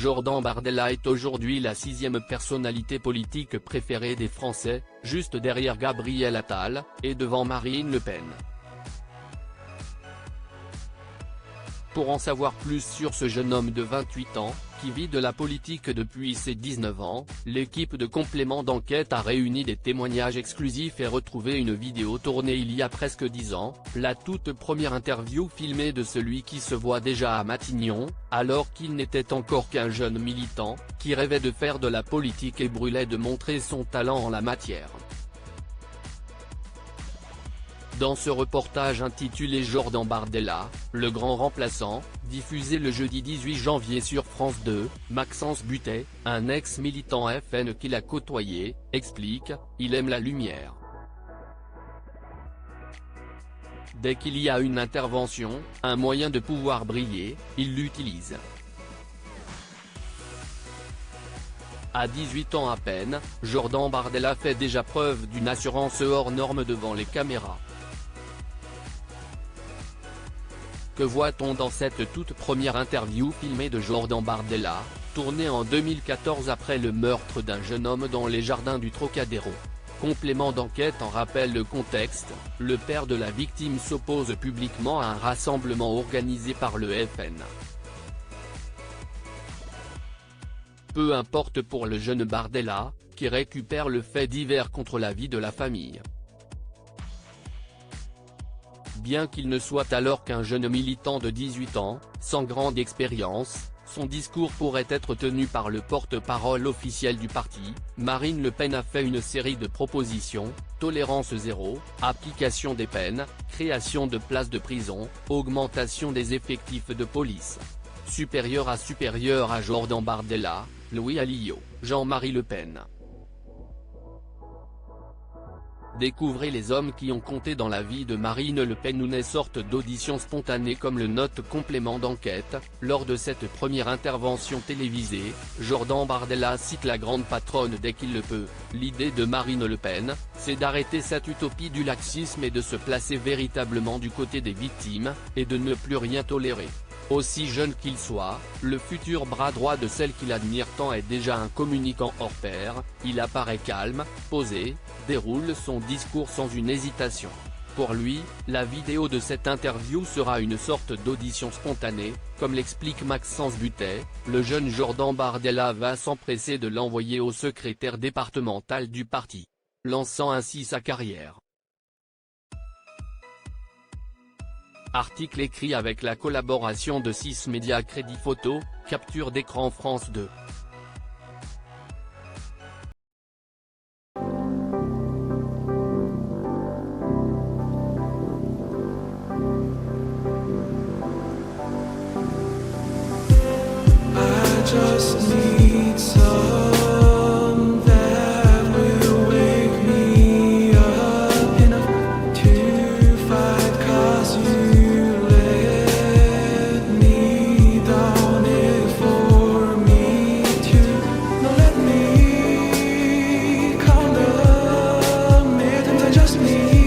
Jordan Bardella est aujourd'hui la 6e personnalité politique préférée des Français, juste derrière Gabriel Attal, et devant Marine Le Pen. Pour en savoir plus sur ce jeune homme de 28 ans, qui vit de la politique depuis ses 19 ans, l'équipe de Complément d'enquête a réuni des témoignages exclusifs et retrouvé une vidéo tournée il y a presque 10 ans, la toute première interview filmée de celui qui se voit déjà à Matignon, alors qu'il n'était encore qu'un jeune militant, qui rêvait de faire de la politique et brûlait de montrer son talent en la matière. Dans ce reportage intitulé Jordan Bardella, le grand remplaçant, diffusé le jeudi 18 janvier sur France 2, Maxence Butey, un ex-militant FN qu'il a côtoyé, explique « Il aime la lumière. Dès qu'il y a une intervention, un moyen de pouvoir briller, il l'utilise. » À 18 ans à peine, Jordan Bardella fait déjà preuve d'une assurance hors norme devant les caméras. Que voit-on dans cette toute première interview filmée de Jordan Bardella, tournée en 2014 après le meurtre d'un jeune homme dans les jardins du Trocadéro? Complément d'enquête en rappelle le contexte, le père de la victime s'oppose publiquement à un rassemblement organisé par le FN. Peu importe pour le jeune Bardella, qui récupère le fait divers contre la vie de la famille. Bien qu'il ne soit alors qu'un jeune militant de 18 ans, sans grande expérience, son discours pourrait être tenu par le porte-parole officiel du parti. Marine Le Pen a fait une série de propositions: tolérance zéro, application des peines, création de places de prison, augmentation des effectifs de police. Supérieur à Jordan Bardella, Louis Alliot, Jean-Marie Le Pen. Découvrez les hommes qui ont compté dans la vie de Marine Le Pen. Une sorte d'audition spontanée, comme le note Complément d'enquête. Lors de cette première intervention télévisée, Jordan Bardella cite la grande patronne dès qu'il le peut. L'idée de Marine Le Pen, c'est d'arrêter cette utopie du laxisme et de se placer véritablement du côté des victimes, et de ne plus rien tolérer. Aussi jeune qu'il soit, le futur bras droit de celle qu'il admire tant est déjà un communicant hors pair. Il apparaît calme, posé, déroule son discours sans une hésitation. Pour lui, la vidéo de cette interview sera une sorte d'audition spontanée, comme l'explique Maxence Butey. Le jeune Jordan Bardella va s'empresser de l'envoyer au secrétaire départemental du parti, lançant ainsi sa carrière. Article écrit avec la collaboration de 6 médias. Crédit photo, capture d'écran France 2. I just need some that will wake me up enough to fight, 'cause you let me down it for me to. Now let me calm the midnight, I just need